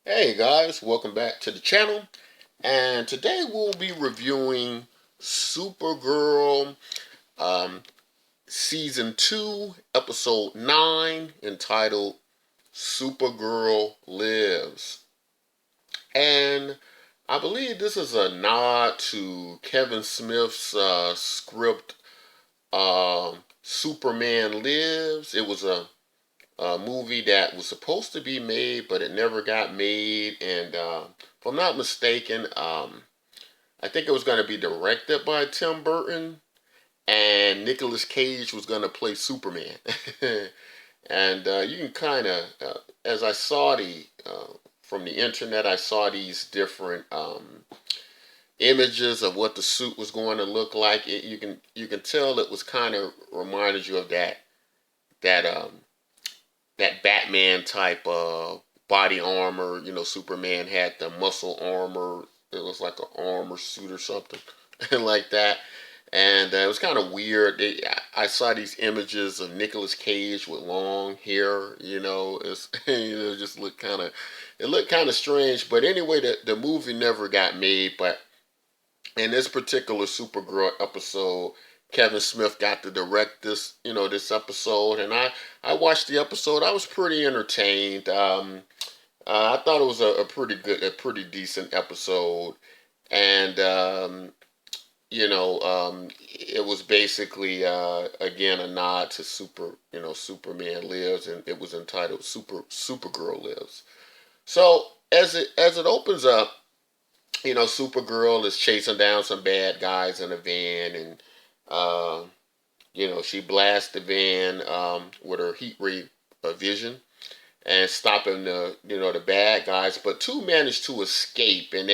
Hey guys, welcome back to the channel. And today we'll be reviewing Supergirl um, Season 2, Episode 9, entitled Supergirl Lives. And I believe this is a nod to Kevin Smith's script, Superman Lives. It was a movie that was supposed to be made, but it never got made. And if I'm not mistaken, I think it was going to be directed by Tim Burton, and Nicolas Cage was going to play Superman. And you can kind of, as I saw from the internet, I saw these different images of what the suit was going to look like. You can tell it was kind of reminded you of that that Batman type body armor. Superman had the muscle armor. It was like an armor suit or something like that. And it was kind of weird. I saw these images of Nicolas Cage with long hair. It's it just looked kind of strange. But anyway, the movie never got made. But in this particular Supergirl episode, Kevin Smith got to direct this episode, and I watched the episode. I was pretty entertained. I thought it was a pretty decent episode, and it was basically again a nod to Superman Lives, and it was entitled Supergirl Lives. So as it opens up, Supergirl is chasing down some bad guys in a van, and uh, she blasts the van with her heat ray vision and stopping the bad guys. But two manage to escape, and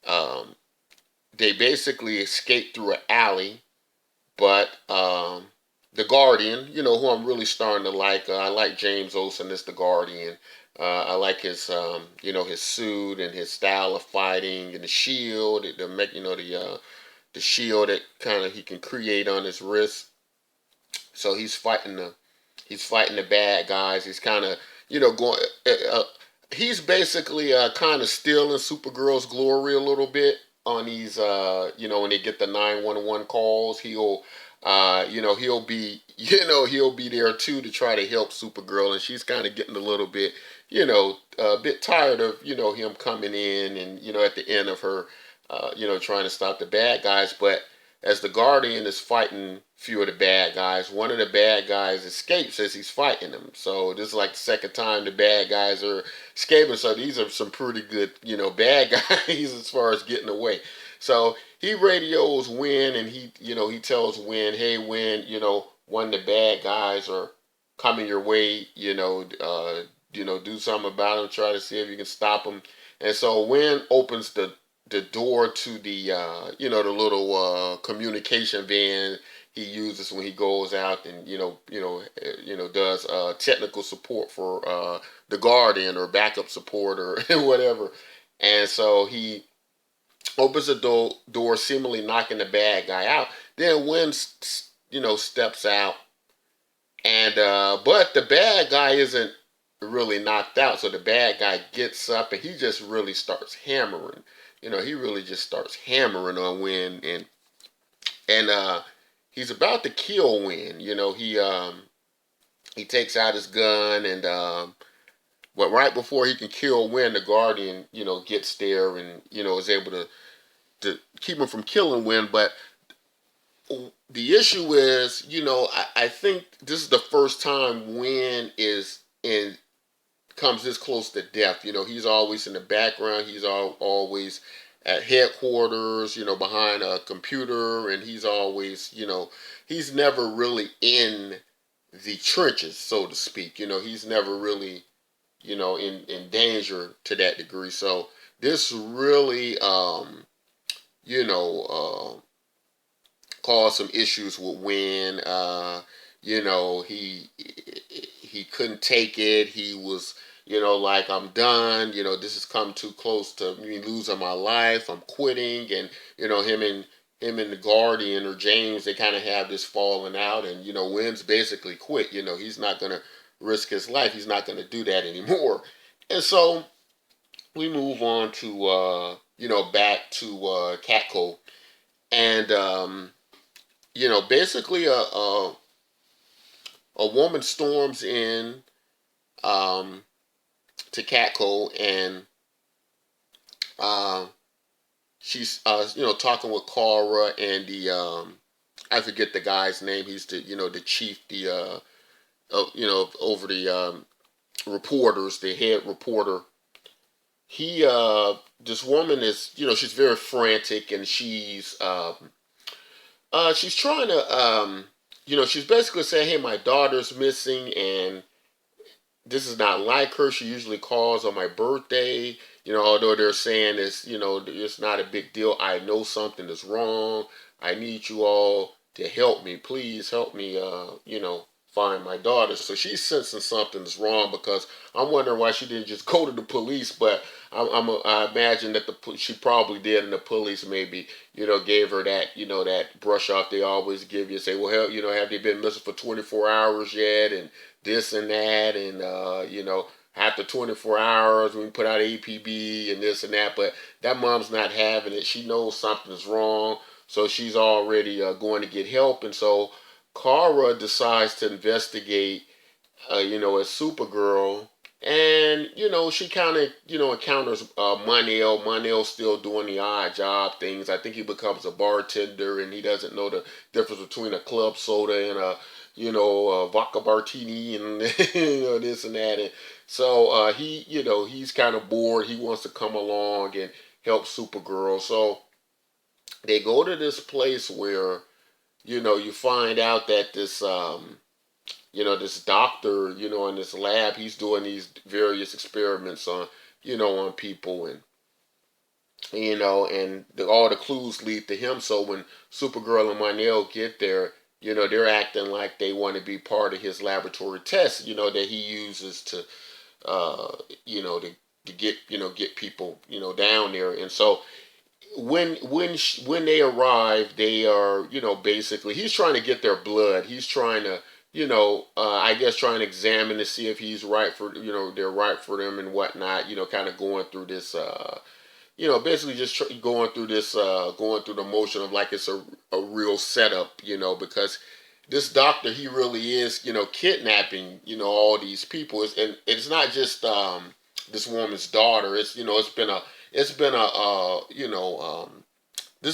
um, they basically escape through an alley. But the Guardian, who I'm really starting to like, I like James Olsen as the Guardian. I like his suit and his style of fighting and the shield, the shield that kind of he can create on his wrist. So he's fighting the bad guys. He's kind of going. He's basically kind of stealing Supergirl's glory a little bit on these. When they get the 911 calls, he'll be there too to try to help Supergirl, and she's kind of getting a little bit a bit tired of him coming in and at the end of her trying to stop the bad guys. But as the Guardian is fighting a few of the bad guys, one of the bad guys escapes as he's fighting them. So this is like the second time the bad guys are escaping. So these are some pretty good, bad guys as far as getting away. So he radios Win, and he tells Win, hey Win, one of the bad guys are coming your way. Do something about them. Try to see if you can stop them. And so Win opens the door to the little communication van he uses when he goes out and does technical support for the Guardian, or backup support, or whatever. And so he opens the door, seemingly knocking the bad guy out. Then Win steps out, and but the bad guy isn't really knocked out. So the bad guy gets up, and he just really starts hammering. He really just starts hammering on Win, and he's about to kill Win. He takes out his gun, and but right before he can kill Win, the Guardian gets there and is able to keep him from killing Win. But the issue is, I think this is the first time Win is in comes this close to death. He's always in the background. He's always at headquarters, behind a computer, and he's always, he's never really in the trenches, so to speak. He's never really, in danger to that degree. So this really, you know, caused some issues with Win. He couldn't take it. He was, like, I'm done. This has come too close to me losing my life. I'm quitting. And him and the Guardian, or James, they kind of have this falling out. And Win's basically quit. He's not gonna risk his life. He's not gonna do that anymore. And so we move on to back to Catco, and basically a woman storms in um, to Catco, and uh, she's talking with Kara and the I forget the guy's name. He's the the chief, the over the reporters, the head reporter. He this woman is she's very frantic, and she's trying to she's basically saying, hey, my daughter's missing, and this is not like her. She usually calls on my birthday. Although they're saying it's not a big deal. I know something is wrong. I need you all to help me. Please help me, find my daughter. So she's sensing something's wrong, because I'm wondering why she didn't just go to the police. But I imagine that she probably did, and the police maybe, gave her that, that brush off they always give you. Say, well, hell, have they been missing for 24 hours yet? And this and that, and after 24 hours we can put out APB and this and that. But that mom's not having it. She knows something's wrong, so she's already going to get help. And so Kara decides to investigate, as Supergirl. And she kind of encounters Monel. Monel's still doing the odd job things. I think he becomes a bartender, and he doesn't know the difference between a club soda and a vodka martini, and this and that. And so he's kind of bored. He wants to come along and help Supergirl. So they go to this place where you find out that this doctor, in this lab, he's doing these various experiments on, on people, and all the clues lead to him. So when Supergirl and Monel get there, they're acting like they want to be part of his laboratory tests, that he uses to, uh, to get people, down there. And so when they arrive, they are, basically he's trying to get their blood. He's trying to, I guess trying to examine to see if he's right for, they're right for them and whatnot. Kind of going through this. Basically just going through this, going through the motion of like it's a real setup, because this doctor, he really is, kidnapping, all these people. And it's not just this woman's daughter. It's, it's been a, this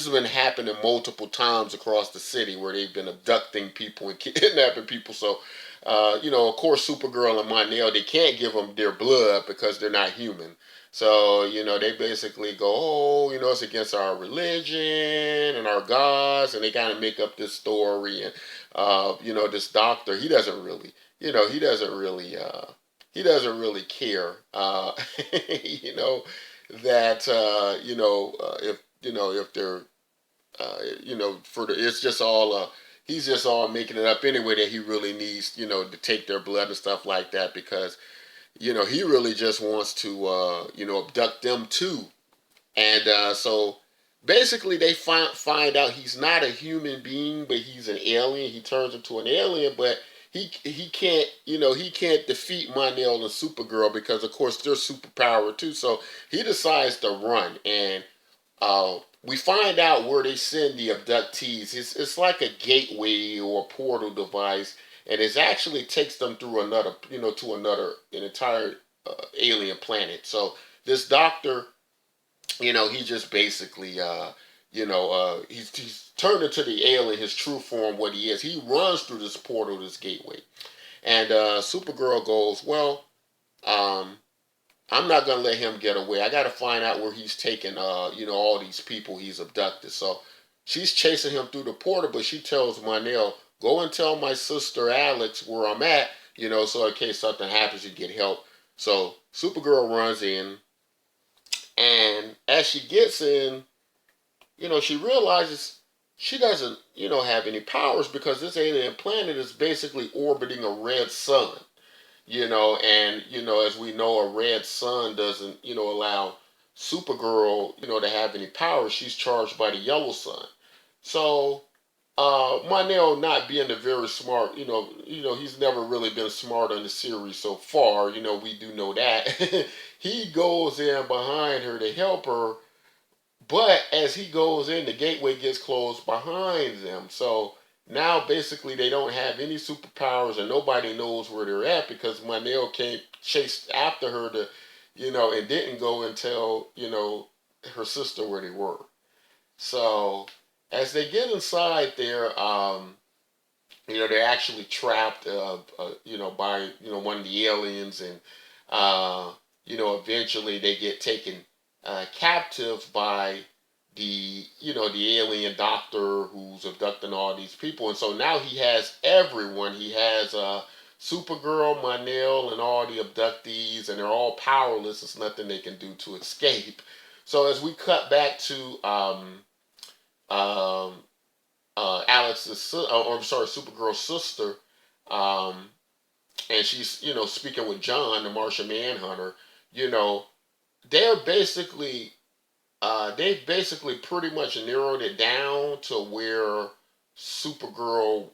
has been happening multiple times across the city, where they've been abducting people and kidnapping people. So, of course, Supergirl and Monel, they can't give them their blood because they're not human. So, they basically go, oh, it's against our religion and our gods, and they kind of make up this story. And, this doctor, he doesn't really, he doesn't really care, that, if they're, for it's just all, he's just all making it up anyway, that he really needs, to take their blood and stuff like that, because he really just wants to, abduct them too. And so basically they find out he's not a human being, but he's an alien. He turns into an alien, but he can't, he can't defeat Monel and Supergirl, because of course they're superpowered too. So he decides to run, and we find out where they send the abductees. It's like a gateway or a portal device, and it actually takes them through another, to an entire alien planet. So this doctor, he just basically, he's turned into the alien, his true form, what he is. He runs through this portal, this gateway, and Supergirl goes, well, um, I'm not gonna let him get away. I got to find out where he's taking, all these people he's abducted. So she's chasing him through the portal, but she tells Monel, go and tell my sister Alex where I'm at, so in case something happens, you get help. So Supergirl runs in, and as she gets in, she realizes she doesn't, have any powers, because this alien planet is basically orbiting a red sun. And as we know, a red sun doesn't, allow Supergirl, to have any power. She's charged by the yellow sun. So Monel not being a very smart, he's never really been smart on the series so far. We do know that. He goes in behind her to help her, but as he goes in, the gateway gets closed behind them. So now basically they don't have any superpowers and nobody knows where they're at because Monel came chased after her and didn't go and tell, her sister where they were. So as they get inside there, they're actually trapped, by one of the aliens, and eventually they get taken captive by the alien doctor who's abducting all these people, and so now he has everyone. He has Supergirl, Monel, and all the abductees, and they're all powerless. There's nothing they can do to escape. So as we cut back to um, or I'm sorry, Supergirl's sister, um, and she's speaking with John, the Martian Manhunter. You know, they're basically they've basically pretty much narrowed it down to where Supergirl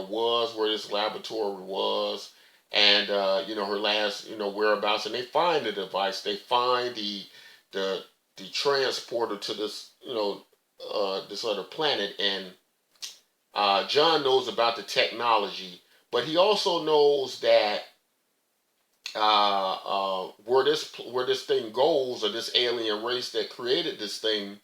was, where this laboratory was, and her last whereabouts, and they find the device. They find the the transporter to this other planet, and John knows about the technology, but he also knows that where this thing goes, or this alien race that created this thing,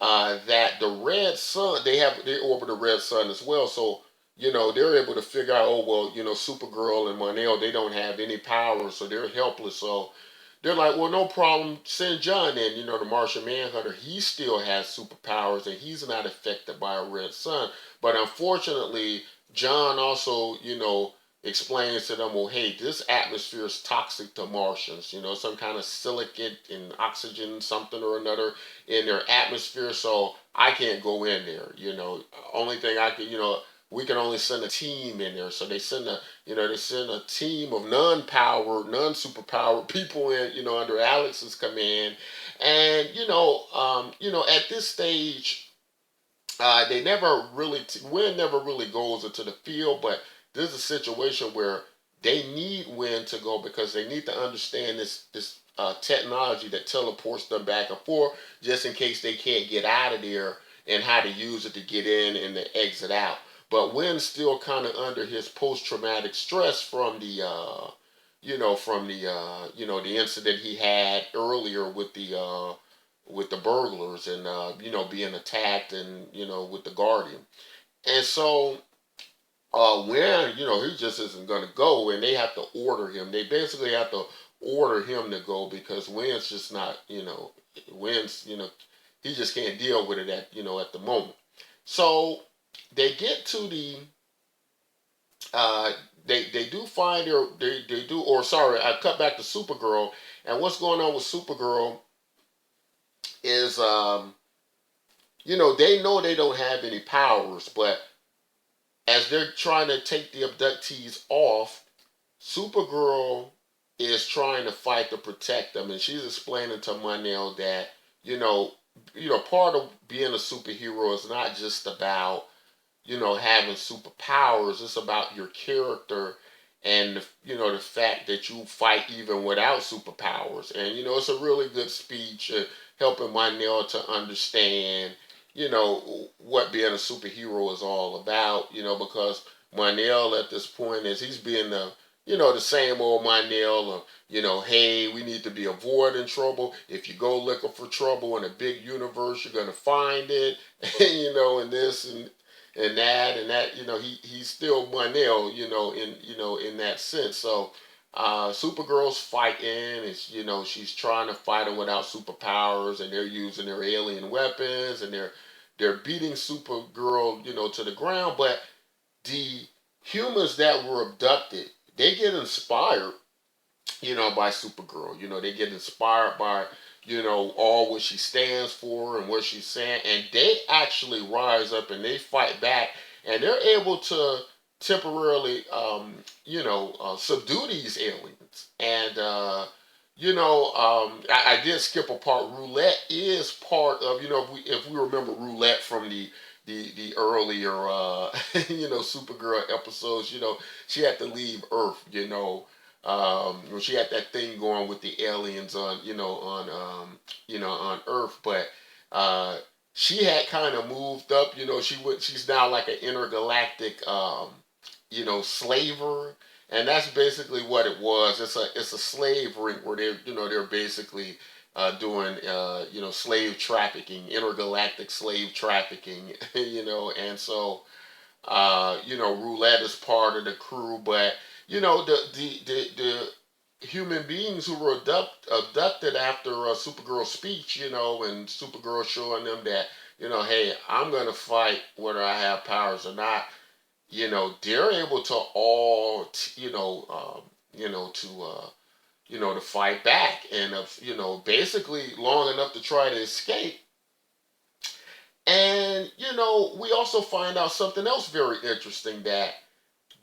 that the red sun, they orbit the red sun as well. So they're able to figure out, oh well, Supergirl and Monel, they don't have any power, so they're helpless. So they're like, well, no problem, send John in. The Martian Manhunter, he still has superpowers and he's not affected by a red sun. But unfortunately, John also, explains to them, well, hey, this atmosphere is toxic to Martians. Some kind of silicate and oxygen, something or another in their atmosphere. So I can't go in there. Only thing I can, we can only send a team in there. So they send a team of non-superpowered people in, under Alex's command. And at this stage, they never really, Wynn never really goes into the field, but there's a situation where they need Wynn to go because they need to understand this technology that teleports them back and forth, just in case they can't get out of there, and how to use it to get in and to exit out. But Wynn's still kind of under his post-traumatic stress from the incident he had earlier with the burglars, and being attacked, and with the Guardian. And so when he just isn't going to go, and they have to order him. They basically have to order him to go because Wynn's just not, Wynn's, he just can't deal with it at the moment. So they get to the they do find her, they do, or sorry, I cut back to Supergirl. And what's going on with Supergirl is they know they don't have any powers, but as they're trying to take the abductees off, Supergirl is trying to fight to protect them, and she's explaining to Monel that part of being a superhero is not just about having superpowers. It's about your character, and the fact that you fight even without superpowers. And it's a really good speech, helping Monel to understand what being a superhero is all about, because Monel at this point is, he's being the same old Monel of, hey, we need to be avoiding trouble. If you go looking for trouble in a big universe, you're going to find it, and this and that and that, he's still Monel, in that sense. So Supergirl's fighting, and she's trying to fight him without superpowers, and they're using their alien weapons, and they're beating Supergirl, to the ground. But the humans that were abducted, they get inspired, by Supergirl. They get inspired by, all what she stands for and what she's saying, and they actually rise up and they fight back, and they're able to temporarily, subdue these aliens. And I did skip a part. Roulette is part of, if we remember Roulette from the the earlier Supergirl episodes, she had to leave Earth, when she had that thing going with the aliens on Earth, but uh, she had kind of moved up. She's now like an intergalactic slaver, and that's basically what it was. It's a slave ring where they're basically doing slave trafficking, intergalactic slave trafficking, and so Roulette is part of the crew, but the human beings who were abducted after Supergirl's speech, and Supergirl showing them that, hey, I'm gonna fight whether I have powers or not. They're able to all, to fight back, and basically long enough to try to escape. And we also find out something else very interesting, that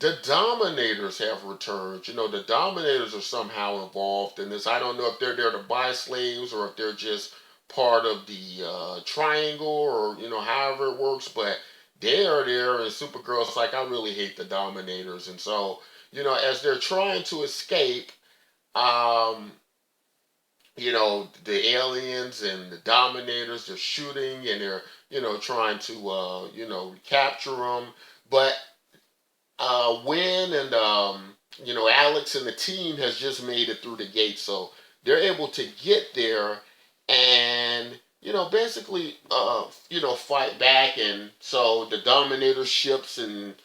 the Dominators have returned. The Dominators are somehow involved in this. I don't know if they're there to buy slaves or if they're just part of the triangle, or however it works, but they are there. And Supergirl's like, I really hate the Dominators, and so as they're trying to escape, um, the aliens and the Dominators, they're shooting and they're trying to capture them, but Win and Alex and the team has just made it through the gate, so they're able to get there and basically fight back, and so the Dominator ships and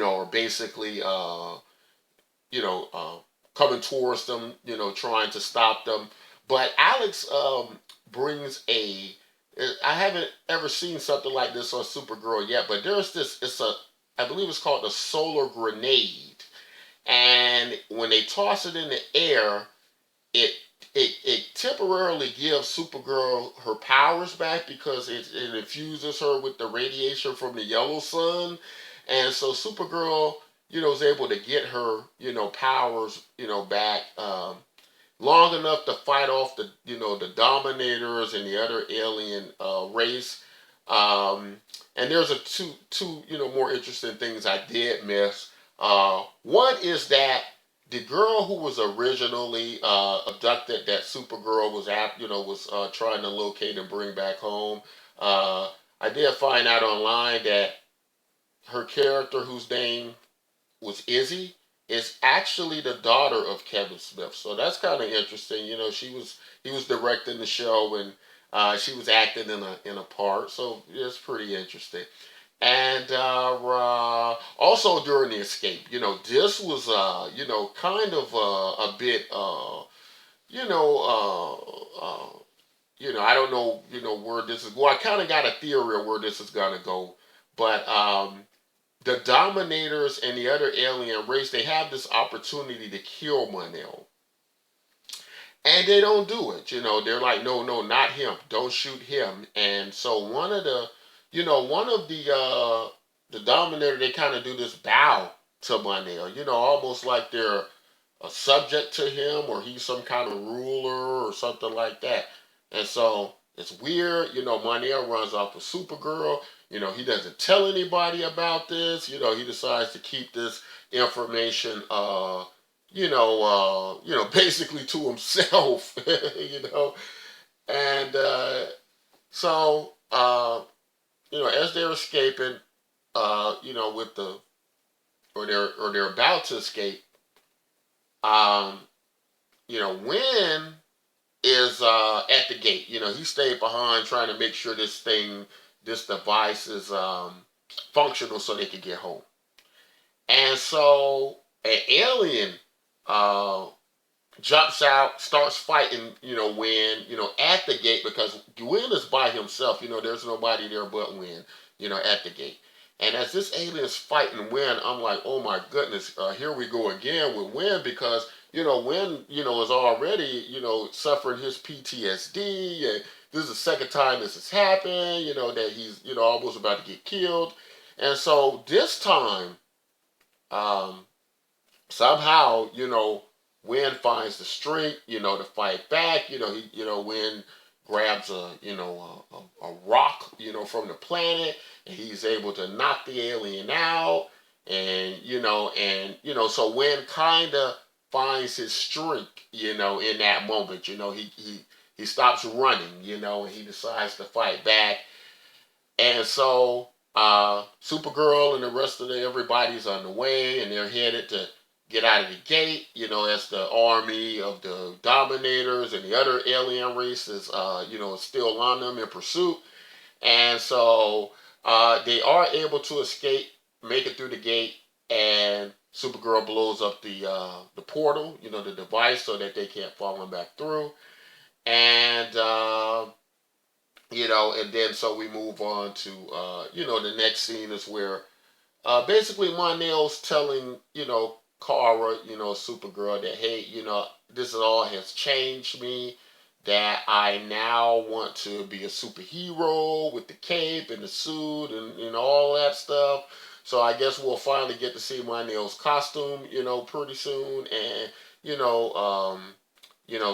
are basically coming towards them, trying to stop them, but Alex brings a I haven't ever seen something like this on Supergirl yet, but there's this. I believe it's called a solar grenade, and when they toss it in the air, it it temporarily gives Supergirl her powers back because it infuses her with the radiation from the yellow sun, and so Supergirl, is able to get her, powers, back. Long enough to fight off the Dominators and the other alien race. And there's a two more interesting things I did miss. One is that the girl who was originally abducted, that Supergirl was trying to locate and bring back home. I did find out online that her character, whose name was Izzy, is actually the daughter of Kevin Smith. So that's kind of interesting. He was directing the show, and she was acting in a part. So it's pretty interesting. And also during the escape, this was kind of a bit I don't know where this is. Well, I kind of got a theory of where this is gonna go, but the Dominators and the other alien race, they have this opportunity to kill Monel. And they don't do it. They're like, no, no, not him. Don't shoot him. And so one of the Dominator, they kind of do this bow to Monel, almost like they're a subject to him, or he's some kind of ruler or something like that. And so it's weird. Monel runs off with Supergirl. He doesn't tell anybody about this. He decides to keep this information, basically to himself. And so, as they're escaping, with the or they're about to escape, um, Win is at the gate. He stayed behind trying to make sure this device is functional so they can get home. And so an alien uh, jumps out, starts fighting, Win, at the gate, because Win is by himself. There's nobody there but Win, at the gate. And as this alien is fighting Win, I'm like, oh my goodness, here we go again with Win, because Win, is already, suffering his PTSD, and this is the second time this has happened, that he's, almost about to get killed. And so this time, um, somehow, Win finds the strength, to fight back. Win, grabs a rock, from the planet, and he's able to knock the alien out, so Wynn kind of finds his strength, in that moment. He stops running, and he decides to fight back. And so Supergirl and the rest of everybody's on the way, and they're headed to get out of the gate. As the army of the Dominators and the other alien races, still on them in pursuit. And so they are able to escape, make it through the gate, and Supergirl blows up the portal, the device, so that they can't follow back through. And and then so we move on to the next scene is where basically Monel's telling Kara, Supergirl, that hey, this all has changed me, that I now want to be a superhero with the cape and the suit and all that stuff. So I guess we'll finally get to see Monel's costume, pretty soon, and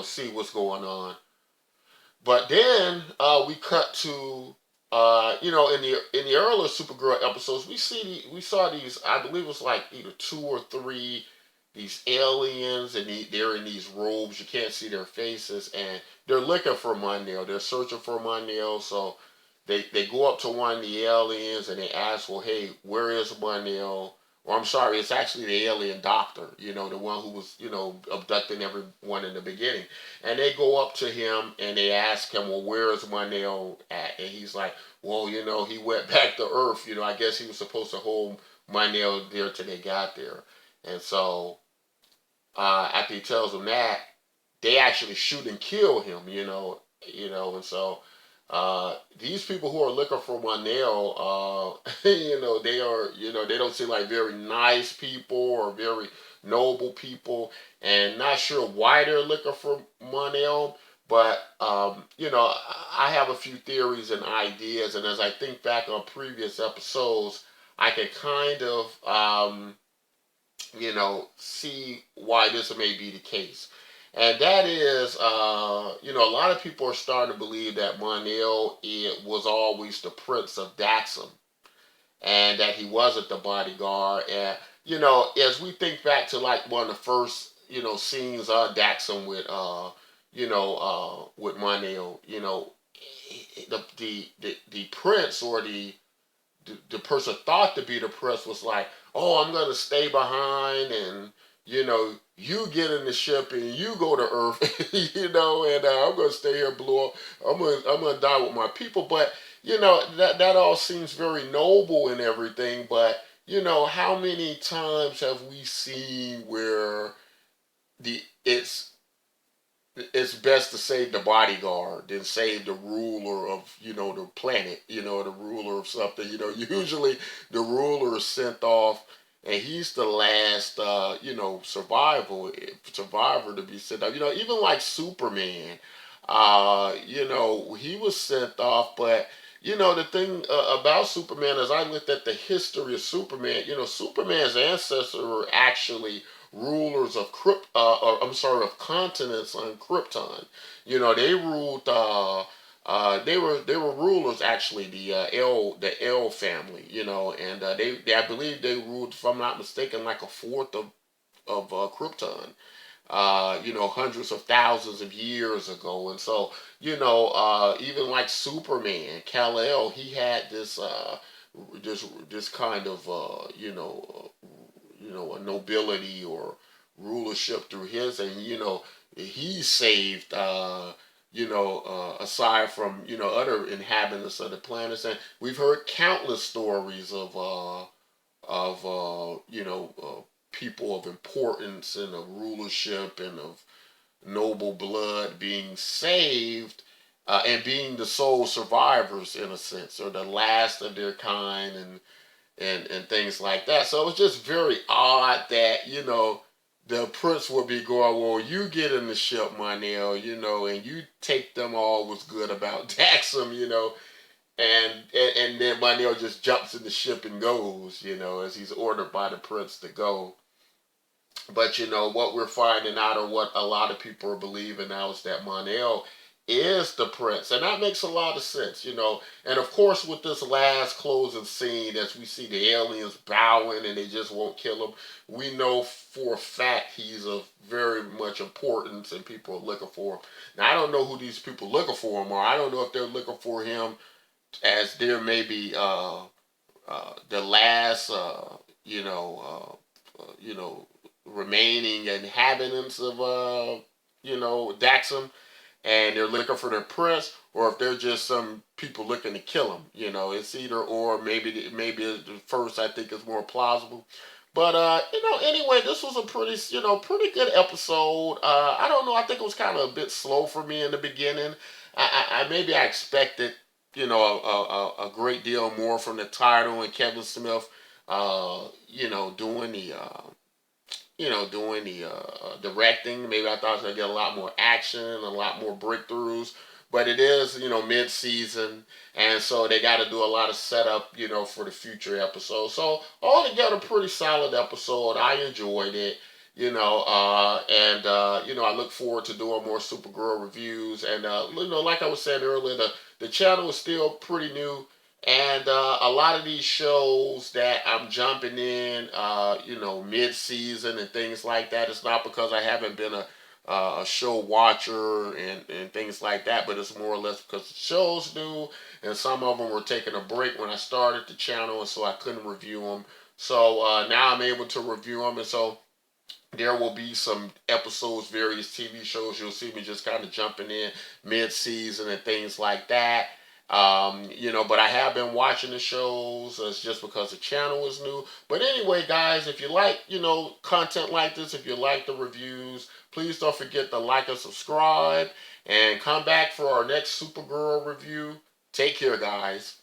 see what's going on. But then we cut to in the earlier Supergirl episodes, we saw these, I believe it was like either two or three, these aliens, and they're in these robes. You can't see their faces, and they're looking for Monel. They're searching for Monel. So they go up to one of the aliens and they ask, well, hey, where is Monel? Or I'm sorry, it's actually the alien doctor, the one who was, abducting everyone in the beginning. And they go up to him and they ask him, well, where is Monel at? And he's like, well, he went back to Earth. I guess he was supposed to hold Monel there till they got there. And so after he tells them that, they actually shoot and kill him, and so these people who are looking for Monel, they are, they don't seem like very nice people or very noble people, and not sure why they're looking for Monel. But I have a few theories and ideas, and as I think back on previous episodes, I can kind of, see why this may be the case. And that is, a lot of people are starting to believe that Monel it was always the Prince of Daxam, and that he wasn't the bodyguard. And as we think back to like one of the first, scenes on Daxam with Monel, the prince, or the person thought to be the prince, was like, oh, I'm gonna stay behind, and you get in the ship and you go to Earth, and I'm gonna stay here, blow up. I'm gonna die with my people. But that all seems very noble and everything. But how many times have we seen where the it's best to save the bodyguard than save the ruler of the planet, the ruler of something. Usually the ruler is sent off, and he's the last survivor to be sent off. Even like Superman, he was sent off. But the thing about Superman is, I looked at the history of Superman. Superman's ancestors were actually rulers of of continents on Krypton. They ruled. They were rulers, actually, the El family. And they I believe they ruled, if I'm not mistaken, like a fourth of Krypton. Hundreds of thousands of years ago. And so even like Superman, Kal-El, he had this kind of a nobility or rulership through his, and he saved aside from other inhabitants of the planets. And we've heard countless stories of people of importance and of rulership and of noble blood being saved, and being the sole survivors, in a sense, or the last of their kind, and things like that. So it was just very odd that the prince would be going, well, you get in the ship, Monel, and you take them all was good about Daxam, and then Monel just jumps in the ship and goes, as he's ordered by the prince to go. But what we're finding out, or what a lot of people are believing now, is that Monel is the prince, and that makes a lot of sense, you know. And of course, with this last closing scene, as we see the aliens bowing and they just won't kill him, we know for a fact he's of very much importance, and people are looking for him. Now, I don't know who these people looking for him are. I don't know if they're looking for him as there may be the last, you know, remaining inhabitants of, Daxam, and they're looking for their prince, or if they're just some people looking to kill him. You know, it's either or. Maybe the first I think is more plausible. But anyway, this was a pretty good episode. I don't know. I think it was kind of a bit slow for me in the beginning. Maybe I expected a great deal more from the title and Kevin Smith. Doing the directing. Maybe I thought I was gonna get a lot more action, a lot more breakthroughs. But it is, mid-season, and so they got to do a lot of setup, for the future episodes. So altogether, pretty solid episode. I enjoyed it, and I look forward to doing more Supergirl reviews. And like I was saying earlier, the channel is still pretty new. And a lot of these shows that I'm jumping in, mid-season and things like that, it's not because I haven't been a show watcher and things like that, but it's more or less because the show's new, and some of them were taking a break when I started the channel, and so I couldn't review them. So now I'm able to review them, and so there will be some episodes, various TV shows. You'll see me just kind of jumping in mid-season and things like that. But I have been watching the shows. It's just because the channel is new. But anyway, guys, if you like, content like this, if you like the reviews, please don't forget to like and subscribe. And come back for our next Supergirl review. Take care, guys.